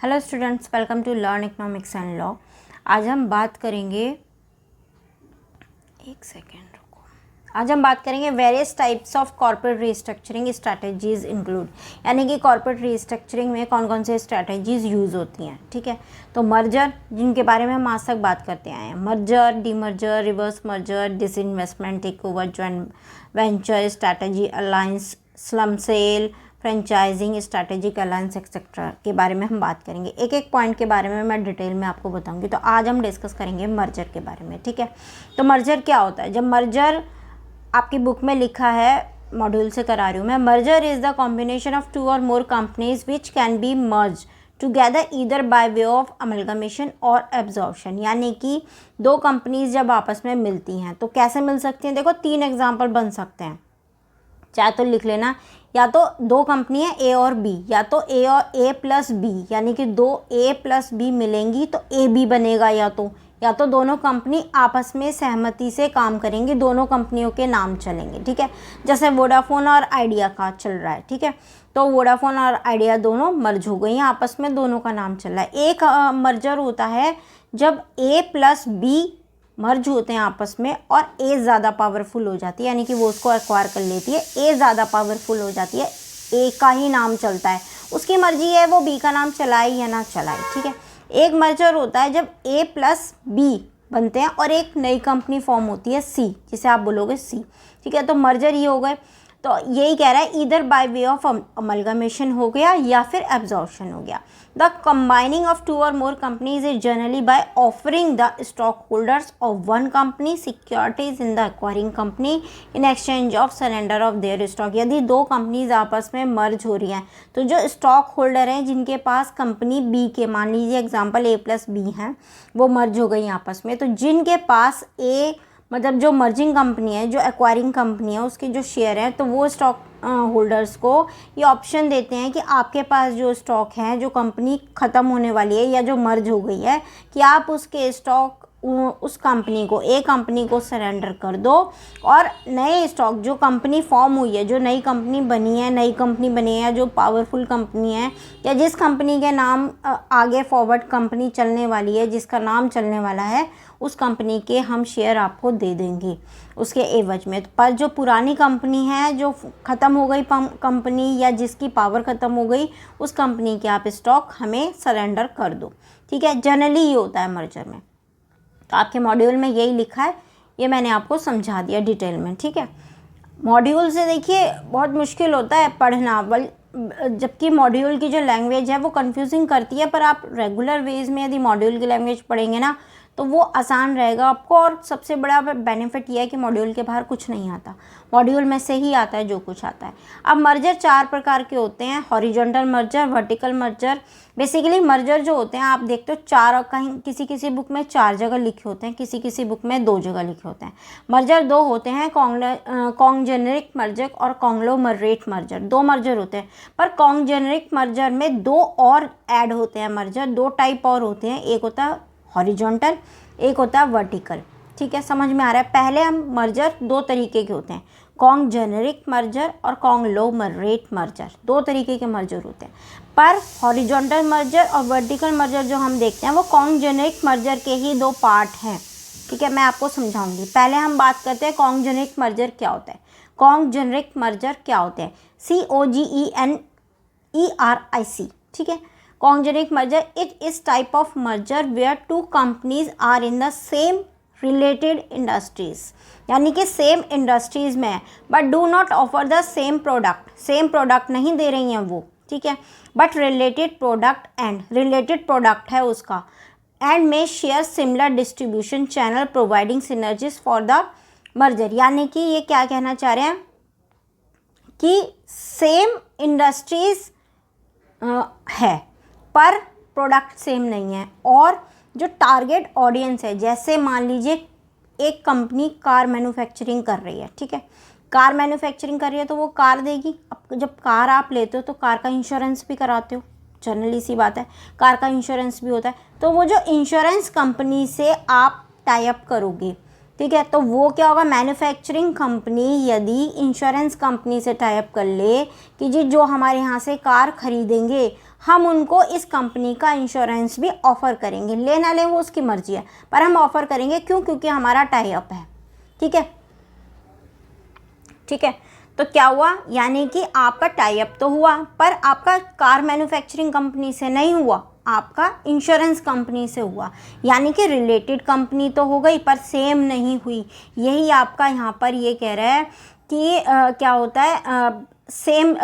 Hello students, welcome to learn economics and law. आज हम बात करेंगे various types of corporate restructuring strategies include, यानी कि कॉर्पोरेट रीस्ट्रक्चरिंग में कौन कौन से स्ट्रैटेजीज यूज़ होती हैं। ठीक है, तो मर्जर, जिनके बारे में हम आज तक बात करते आए हैं, merger, demerger, reverse merger, disinvestment, take over, joint venture strategy, alliance, slum sale, franchising, strategic alliance etcetera के बारे में हम बात करेंगे। एक एक पॉइंट के बारे में मैं डिटेल में आपको बताऊंगी। तो आज हम डिस्कस करेंगे मर्जर के बारे में। ठीक है, तो मर्जर क्या होता है? जब मर्जर आपकी बुक में लिखा है, मॉड्यूल से करा रही हूँ मैं, merger is the combination of two or more companies which can be merge together either by way of amalgamation or absorption. यानी कि दो कंपनीज जब आपस में मिलती हैं तो कैसे मिल सकती हैं? देखो, तीन एग्जाम्पल बन सकते हैं, चाहे तो लिख लेना। या तो दो कंपनी है ए और बी, या तो ए और ए प्लस बी, यानी कि दो ए प्लस बी मिलेंगी तो ए बी बनेगा। या तो दोनों कंपनी आपस में सहमति से काम करेंगी, दोनों कंपनियों के नाम चलेंगे। ठीक है, जैसे वोडाफोन और आइडिया का चल रहा है। ठीक है, तो वोडाफोन और आइडिया दोनों मर्ज हो गई हैं, आपस में दोनों का नाम चल रहा है। एक मर्जर होता है जब ए प्लस बी मर्ज होते हैं आपस में और ए ज़्यादा पावरफुल हो जाती है, यानी कि वो उसको एक्वायर कर लेती है। ए ज़्यादा पावरफुल हो जाती है, ए का ही नाम चलता है, उसकी मर्जी है वो बी का नाम चलाए या ना चलाए। ठीक है, एक मर्जर होता है जब ए प्लस बी बनते हैं और एक नई कंपनी फॉर्म होती है सी, जिसे आप बोलोगे सी। ठीक है, तो मर्जर ये हो गए। तो यही कह रहा है, either by way of amalgamation हो गया या फिर एब्जॉर्प्शन हो गया। The combining of two or more companies is generally by offering the stock holders of one company securities in the acquiring company in exchange of surrender of their stock. यदि दो companies आपस में मर्ज हो रही हैं तो जो स्टॉक होल्डर हैं जिनके पास कंपनी बी के, मान लीजिए एग्जाम्पल ए प्लस बी हैं, वो मर्ज हो गई आपस में, तो जिनके पास ए मतलब जो मर्जिंग कंपनी है, जो एक्वायरिंग कंपनी है, उसके जो शेयर हैं, तो वो स्टॉक होल्डर्स को ये ऑप्शन देते हैं कि आपके पास जो स्टॉक है, जो कंपनी ख़त्म होने वाली है या जो मर्ज हो गई है, कि आप उसके स्टॉक उस कंपनी को, एक कंपनी को सरेंडर कर दो और नए स्टॉक, जो कंपनी फॉर्म हुई है, जो नई कंपनी बनी है, जो पावरफुल कंपनी है या जिस कंपनी के नाम आगे फॉरवर्ड कंपनी चलने वाली है, जिसका नाम चलने वाला है, उस कंपनी के हम शेयर आपको दे देंगे उसके एवज में। पर जो पुरानी कंपनी है, जो ख़त्म हो गई कंपनी या जिसकी पावर ख़त्म हो गई, उस कंपनी के आप स्टॉक हमें सरेंडर कर दो। ठीक है, जनरली ये होता है मर्जर में। तो आपके मॉड्यूल में यही लिखा है, ये मैंने आपको समझा दिया डिटेल में। ठीक है, मॉड्यूल से देखिए बहुत मुश्किल होता है पढ़ना, जबकि मॉड्यूल की जो लैंग्वेज है वो कंफ्यूजिंग करती है, पर आप रेगुलर वेज में यदि मॉड्यूल की लैंग्वेज पढ़ेंगे ना तो वो आसान रहेगा आपको। और सबसे बड़ा बेनिफिट ये है कि मॉड्यूल के बाहर कुछ नहीं आता, मॉड्यूल में से ही आता है जो कुछ आता है। अब मर्जर चार प्रकार के होते हैं, horizontal merger, vertical merger. Basically merger जो होते हैं, आप देखते हो चार, कहीं किसी किसी बुक में 4 जगह लिखे होते हैं, किसी किसी बुक में 2 जगह लिखे होते हैं। मर्जर दो होते हैं, कॉन्जेनरिक मर्जर और कॉन्ग्लोमरेट मर्जर। 2 मर्जर होते हैं, पर कॉन्जेनरिक मर्जर में 2 और ऐड होते हैं मर्जर, 2 टाइप और होते हैं, एक होता है हॉरिजॉन्टल, एक होता है वर्टिकल। ठीक है, समझ में आ रहा है? पहले हम मर्जर 2 तरीके के होते हैं, कॉन्जेनरिक मर्जर और कॉन्ग्लोमरेट मर्जर, 2 तरीके के मर्जर होते हैं। पर हॉरिजॉन्टल मर्जर और वर्टिकल मर्जर जो हम देखते हैं वो कॉन्जेनरिक मर्जर के ही 2 पार्ट हैं। ठीक है, मैं आपको समझाऊंगी। पहले हम बात करते हैं कॉन्जेनरिक मर्जर क्या होता है। कॉन्जेनरिक मर्जर क्या होते हैं? COGENERIC। ठीक है, Congeneric merger, it is type of merger where two companies are in the same related industries, यानी कि सेम इंडस्ट्रीज में है, but do not offer the same product. Same product नहीं दे रही हैं वो, ठीक है, but related product, and related product है उसका, and may share similar distribution channel providing synergies for the merger. यानी कि ये क्या कहना चाह रहे हैं कि सेम इंडस्ट्रीज है पर प्रोडक्ट सेम नहीं है, और जो टारगेट ऑडियंस है, जैसे मान लीजिए एक कंपनी कार मैन्युफैक्चरिंग कर रही है। ठीक है, कार मैन्युफैक्चरिंग कर रही है तो वो कार देगी। अब जब कार आप लेते हो तो कार का इंश्योरेंस भी कराते हो, जनरली सी बात है, कार का इंश्योरेंस भी होता है। तो वो जो इंश्योरेंस कंपनी से आप टाई अप करोगे, ठीक है, तो वो क्या होगा, मैन्युफैक्चरिंग कंपनी यदि इंश्योरेंस कंपनी से टाई अप कर ले कि जी जो हमारे यहाँ से कार खरीदेंगे हम उनको इस कंपनी का इंश्योरेंस भी ऑफ़र करेंगे, ले ना लें वो उसकी मर्जी है, पर हम ऑफ़र करेंगे। क्यों? क्योंकि हमारा टाई अप है। ठीक है, ठीक है। तो क्या हुआ, यानी कि आपका टाई अप तो हुआ, पर आपका कार मैन्युफैक्चरिंग कंपनी से नहीं हुआ, आपका इंश्योरेंस कंपनी से हुआ, यानी कि रिलेटेड कंपनी तो हो गई पर सेम नहीं हुई। यही आपका यहाँ पर ये कह रहा है कि क्या होता है, same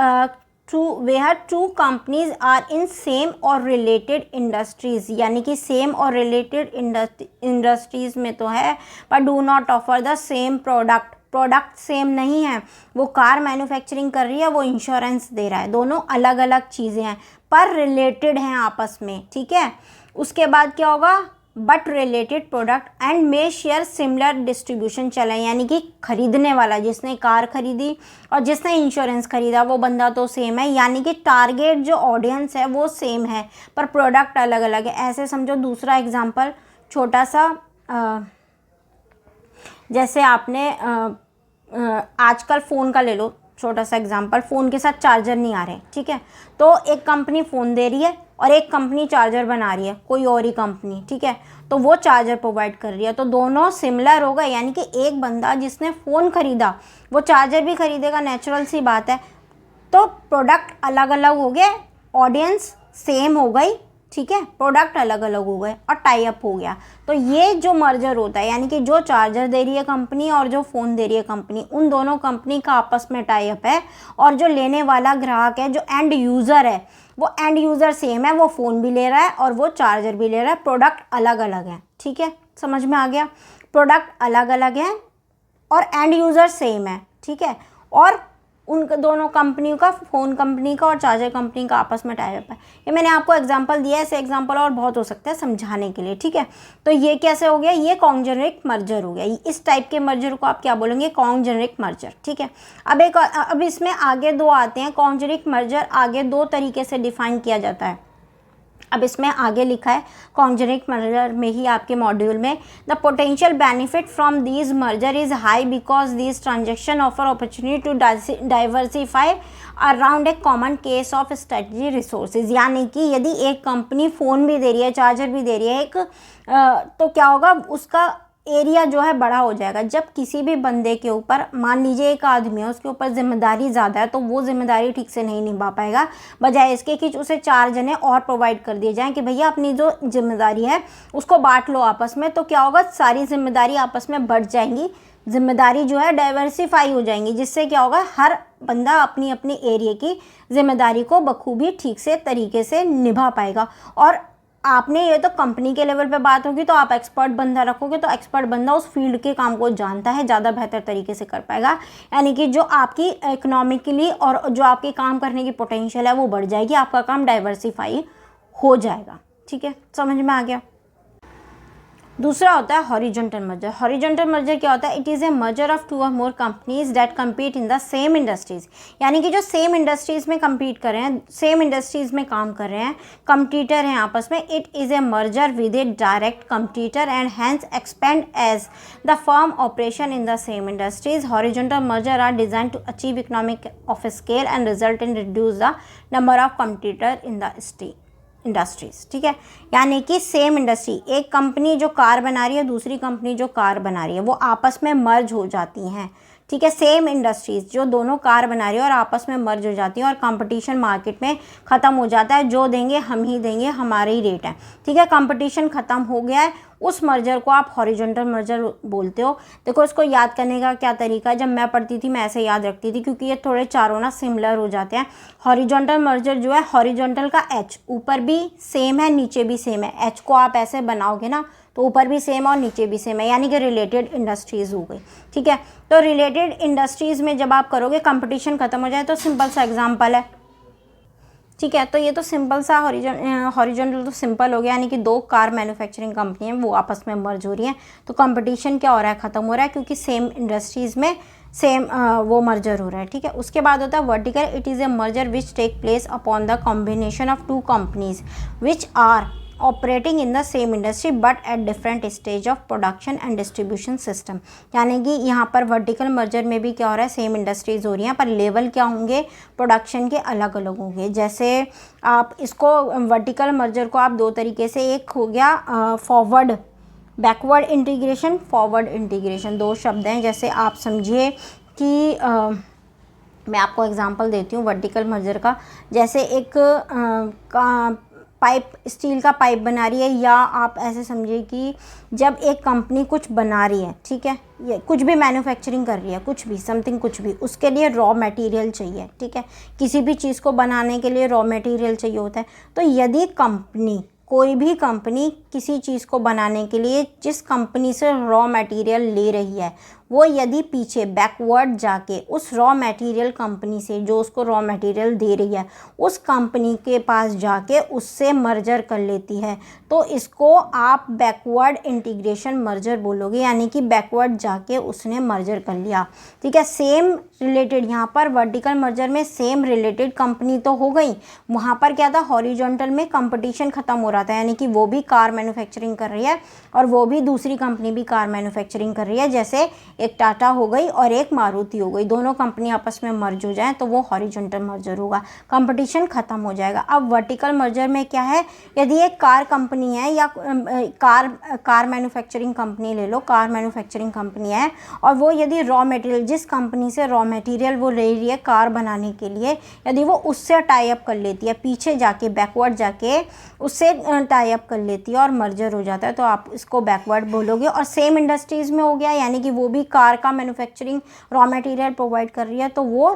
where two companies are in same or related industries, यानी कि सेम और रिलेटेड इंडस्ट्रीज में तो है, पर do not offer the same product same नहीं है। वो कार मैन्युफैक्चरिंग कर रही है, वो इंश्योरेंस दे रहा है, दोनों अलग अलग चीज़ें हैं पर रिलेटेड हैं आपस में। ठीक है, उसके बाद क्या होगा, but related product and may share similar distribution channel, यानी कि खरीदने वाला, जिसने कार खरीदी और जिसने इंश्योरेंस खरीदा, वो बंदा तो सेम है, यानी कि टारगेट जो ऑडियंस है वो सेम है पर प्रोडक्ट अलग अलग है। ऐसे समझो। दूसरा एग्जांपल छोटा सा, जैसे आपने आजकल फ़ोन का ले लो, छोटा सा एग्जांपल, फ़ोन के साथ चार्जर नहीं आ रहे। ठीक है, तो एक कंपनी फ़ोन दे रही है और एक कंपनी चार्जर बना रही है, कोई और ही कंपनी। ठीक है, तो वो चार्जर प्रोवाइड कर रही है, तो दोनों सिमिलर हो गए, यानी कि एक बंदा जिसने फ़ोन ख़रीदा वो चार्जर भी खरीदेगा, नेचुरल सी बात है। तो प्रोडक्ट अलग अलग हो गए, ऑडियंस सेम हो गई। ठीक है, प्रोडक्ट अलग अलग हो गए और टाई अप हो गया। तो ये जो मर्जर होता है, यानी कि जो चार्जर दे रही है कंपनी और जो फ़ोन दे रही है कंपनी, उन दोनों कंपनी का आपस में टाई अप है, और जो लेने वाला ग्राहक है, जो एंड यूज़र है, वो एंड यूज़र सेम है, वो फ़ोन भी ले रहा है और वो चार्जर भी ले रहा है, प्रोडक्ट अलग अलग है। ठीक है, समझ में आ गया? प्रोडक्ट अलग अलग है और एंड यूज़र सेम है। ठीक है, और उन दोनों कंपनियों का, फ़ोन कंपनी का और चार्जर कंपनी का आपस में टाई अप है। ये मैंने आपको एग्जांपल दिया है, ऐसे एग्जांपल और बहुत हो सकते हैं समझाने के लिए। ठीक है, तो ये कैसे हो गया, ये कॉन्जेनिक मर्जर हो गया। इस टाइप के मर्जर को आप क्या बोलेंगे, कॉन्जेनिक मर्जर। ठीक है, अब इसमें आगे दो आते हैं। कॉन्जेनिक मर्जर आगे दो तरीके से डिफाइन किया जाता है। अब इसमें आगे लिखा है कॉन्जेनिक मर्जर में ही आपके मॉड्यूल में, the potential benefit from these merger is high because these transaction offer opportunity to diversify around a common case of strategy resources, यानी कि यदि एक कंपनी फ़ोन भी दे रही है, चार्जर भी दे रही है, तो क्या होगा, उसका एरिया जो है बड़ा हो जाएगा। जब किसी भी बंदे के ऊपर, मान लीजिए एक आदमी है, उसके ऊपर जिम्मेदारी ज़्यादा है, तो वो जिम्मेदारी ठीक से नहीं निभा पाएगा, बजाय इसके कि उसे 4 जने और प्रोवाइड कर दिए जाएं कि भैया अपनी जो जिम्मेदारी है उसको बांट लो आपस में। तो क्या होगा, सारी जिम्मेदारी आपस में बढ़ जाएंगी, जिम्मेदारी जो है डाइवर्सिफाई हो जाएंगी, जिससे क्या होगा, हर बंदा अपनी अपनी एरिया की जिम्मेदारी को बखूबी ठीक से तरीके से निभा पाएगा। और आपने, ये तो कंपनी के लेवल पे बात होगी, तो आप एक्सपर्ट बंदा रखोगे तो एक्सपर्ट बंदा उस फील्ड के काम को जानता है, ज़्यादा बेहतर तरीके से कर पाएगा, यानी कि जो आपकी इकोनॉमिकली और जो आपकी काम करने की पोटेंशियल है वो बढ़ जाएगी, आपका काम डाइवर्सिफाई हो जाएगा। ठीक है, समझ में आ गया? दूसरा होता है हॉरिजॉन्टल मर्जर। हॉरिजॉन्टल मर्जर क्या होता है, it is a merger of 2 और more companies that compete in the same industries, यानी कि जो सेम इंडस्ट्रीज में कम्पीट कर रहे हैं, सेम इंडस्ट्रीज में काम कर रहे हैं, कंपटीटर हैं आपस में। It is a merger with a direct competitor and hence expand as the firm operation in the same industries. Horizontal merger are design to achieve economic of scale and result in reduce the number of competitor in the industries. ठीक है, यानी कि same industry, एक company जो car बना रही है, दूसरी कंपनी जो कार बना रही है, वो आपस में मर्ज हो जाती हैं। ठीक है, सेम इंडस्ट्रीज जो दोनों कार बना रही है और आपस में मर्ज हो जाती हैं और कंपटीशन मार्केट में ख़त्म हो जाता है, जो देंगे हम ही देंगे, हमारे ही रेट है। ठीक है, कंपटीशन ख़त्म हो गया है, उस मर्जर को आप हॉरिजॉन्टल मर्जर बोलते हो। देखो, इसको याद करने का क्या तरीका है, जब मैं पढ़ती थी मैं ऐसे याद रखती थी, क्योंकि ये थोड़े चारों ना सिमिलर हो जाते हैं। हॉरिजॉन्टल मर्जर जो है, हॉरिजॉन्टल का एच ऊपर भी सेम है, नीचे भी सेम है। एच को आप ऐसे बनाओगे ना, तो ऊपर भी सेम और नीचे भी सेम है, यानी कि रिलेटेड इंडस्ट्रीज़ हो गई। ठीक है, तो रिलेटेड इंडस्ट्रीज़ में जब आप करोगे, कंपटीशन खत्म हो जाए, तो सिंपल सा एग्जांपल है। ठीक है, तो ये तो सिंपल सा हॉरिजॉन्टल तो सिंपल हो गया, यानी कि 2 कार मैन्युफैक्चरिंग कंपनी हैं, वो आपस में मर्ज हो रही हैं, तो कंपटीशन क्या हो रहा है, ख़त्म हो रहा है, क्योंकि सेम इंडस्ट्रीज़ में सेम वो मर्जर हो रहा है। ठीक है, उसके बाद होता है vertical. It is a merger which take place upon the combination of 2 companies which are operating in the same industry but at different stage of production and distribution system. यानी कि यहाँ पर वर्टिकल मर्जर में भी क्या हो रहा है, सेम इंडस्ट्रीज हो रही हैं पर लेवल क्या होंगे, प्रोडक्शन के अलग अलग होंगे। जैसे आप इसको वर्टिकल मर्जर को आप दो तरीके से, एक हो गया forward backward integration, forward integration, दो शब्द हैं। जैसे आप समझिए कि मैं आपको एग्जांपल देती हूँ वर्टिकल मर्जर का। जैसे एक पाइप, स्टील का पाइप बना रही है, या आप ऐसे समझिए कि जब एक कंपनी कुछ बना रही है, ठीक है, ये कुछ भी मैन्युफैक्चरिंग कर रही है, कुछ भी समथिंग, कुछ भी, उसके लिए रॉ मटेरियल चाहिए, ठीक है। किसी भी चीज़ को बनाने के लिए रॉ मटेरियल चाहिए होता है। तो यदि कंपनी, कोई भी कंपनी किसी चीज़ को बनाने के लिए जिस कंपनी से रॉ मटेरियल ले रही है, वो यदि पीछे बैकवर्ड जाके उस रॉ मटेरियल कंपनी से, जो उसको रॉ मटेरियल दे रही है, उस कंपनी के पास जाके उससे मर्जर कर लेती है, तो इसको आप बैकवर्ड इंटीग्रेशन मर्जर बोलोगे। यानी कि बैकवर्ड जाके उसने मर्जर कर लिया, ठीक है। सेम रिलेटेड, यहाँ पर वर्टिकल मर्जर में सेम रिलेटेड कंपनी तो हो गई, वहाँ पर क्या था, हॉरिजॉन्टल में कंपटीशन खत्म हो रहा था। यानी कि वो भी कार मैन्युफैक्चरिंग कर रही है और वो भी दूसरी कंपनी भी कार मैन्युफैक्चरिंग कर रही है। जैसे एक टाटा हो गई और एक मारुति हो गई, दोनों कंपनी आपस में मर्ज हो जाए तो वो हॉरिजॉन्टल मर्जर होगा, कंपटीशन खत्म हो जाएगा। अब वर्टिकल मर्जर में क्या है, यदि एक कार कंपनी है या कार मैन्युफैक्चरिंग कंपनी ले लो, कार मैन्युफैक्चरिंग कंपनी है, और वो यदि रॉ मटेरियल, जिस कंपनी से रॉ मटेरियल वो ले रही है कार बनाने के लिए, यदि वो उससे टाई अप कर लेती है, पीछे जाके बैकवर्ड जाके उससे टाई अप कर लेती है और मर्जर हो जाता है, तो आप इसको बैकवर्ड बोलोगे। और सेम इंडस्ट्रीज़ में हो गया, यानी कि वो भी कार का मैन्युफैक्चरिंग रॉ मटेरियल प्रोवाइड कर रही है, तो वो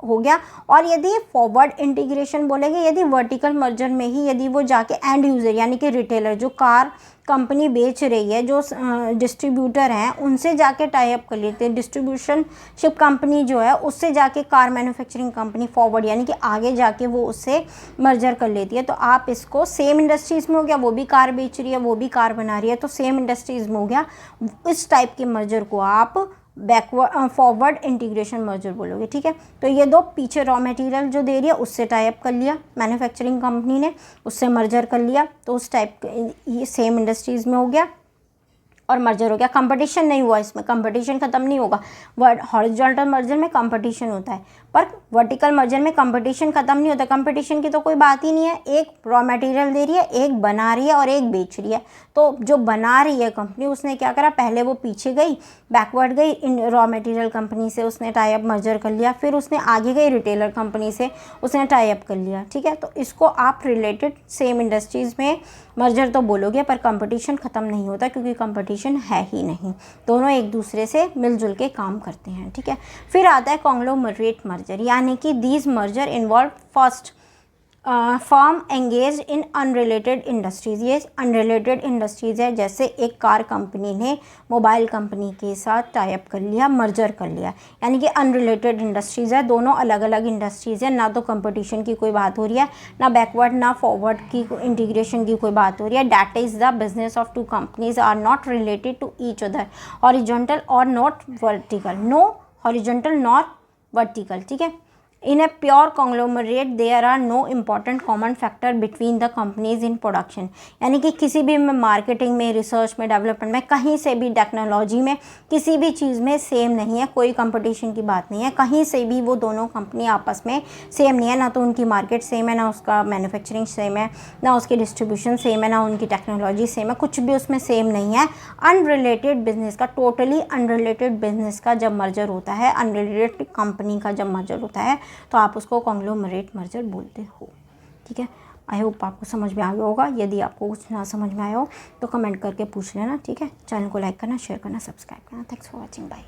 हो गया। और यदि फॉरवर्ड इंटीग्रेशन बोलेंगे, यदि वर्टिकल मर्जर में ही यदि वो जाके एंड यूज़र, यानी कि रिटेलर, जो कार कंपनी बेच रही है, जो डिस्ट्रीब्यूटर हैं, उनसे जाके टाई अप कर लेते हैं, डिस्ट्रीब्यूशन शिप कंपनी जो है उससे जाके कार मैन्युफैक्चरिंग कंपनी फॉरवर्ड, यानी कि आगे जाके वो उससे मर्जर कर लेती है। तो आप इसको सेम इंडस्ट्रीज़ में हो गया, वो भी कार बेच रही है, वो भी कार बना रही है, तो सेम इंडस्ट्रीज़ में हो गया। इस टाइप के मर्जर को आप बैकवर्ड फॉरवर्ड इंटीग्रेशन मर्जर बोलोगे, ठीक है। तो ये दो, पीछे रॉ मटेरियल जो दे रही है उससे टाई अप कर लिया मैन्युफैक्चरिंग कंपनी ने, उससे मर्जर कर लिया, तो उस टाइप, ये सेम इंडस्ट्रीज़ में हो गया और मर्जर हो गया। कंपटीशन नहीं हुआ, इसमें कंपटीशन खत्म नहीं होगा। हॉरिजॉन्टल मर्जर में कंपटीशन होता है, पर वर्टिकल मर्जर में कंपटीशन खत्म नहीं होता। कंपटीशन की तो कोई बात ही नहीं है, एक रॉ मटेरियल दे रही है, एक बना रही है और एक बेच रही है। तो जो बना रही है कंपनी, उसने क्या करा, पहले वो पीछे गई, बैकवर्ड गई, इन रॉ मटेरियल कंपनी से उसने टाई अप मर्जर कर लिया, फिर उसने आगे गई रिटेलर कंपनी से, उसने टाई अप कर लिया, ठीक है। तो इसको आप रिलेटेड सेम इंडस्ट्रीज़ में मर्जर तो बोलोगे, पर कंपटीशन ख़त्म नहीं होता, क्योंकि कंपटीशन है ही नहीं, दोनों एक दूसरे से मिलजुल के काम करते हैं, ठीक है। फिर आता है कॉन्ग्लोमरेट मर्जर, यानी कि these merger involve first firm engage in unrelated industries. ये अनरिलेटेड इंडस्ट्रीज़ है, जैसे एक कार कंपनी ने मोबाइल कंपनी के साथ टाई अप कर लिया, मर्जर कर लिया, यानी कि अनरिलेटेड इंडस्ट्रीज़ है, दोनों अलग अलग इंडस्ट्रीज़ है। ना तो कंपटीशन की कोई बात हो रही है, ना बैकवर्ड ना फॉरवर्ड की इंटीग्रेशन की कोई बात हो रही है। That is the business of two companies are not related to each other, horizontal or not vertical, no horizontal not vertical, ठीक है। In a pure conglomerate there are no important common factor between the companies in production, यानी कि किसी भी में marketing में, research में, development में, कहीं से भी टेक्नोलॉजी में, किसी भी चीज़ में सेम नहीं है, कोई कंपटीशन की बात नहीं है, कहीं से भी वो दोनों कंपनी आपस में सेम नहीं है। ना तो उनकी मार्केट सेम है, ना उसका मैन्युफैक्चरिंग सेम है, ना उसकी डिस्ट्रीब्यूशन सेम है, ना उनकी टेक्नोलॉजी सेम है, कुछ भी उसमें सेम नहीं है। अनरिलेटेड बिजनेस का, टोटली अनरिलेटेड बिजनेस का जब मर्जर होता है, अनरिलेटेड कंपनी का जब मर्जर होता है, तो आप उसको कॉन्ग्लोमरेट मर्जर बोलते हो, ठीक है। आई होप आपको समझ में आ गया होगा। यदि आपको कुछ ना समझ में आया हो तो कमेंट करके पूछ लेना, ठीक है। चैनल को लाइक करना, शेयर करना, सब्सक्राइब करना। Thanks for watching, bye.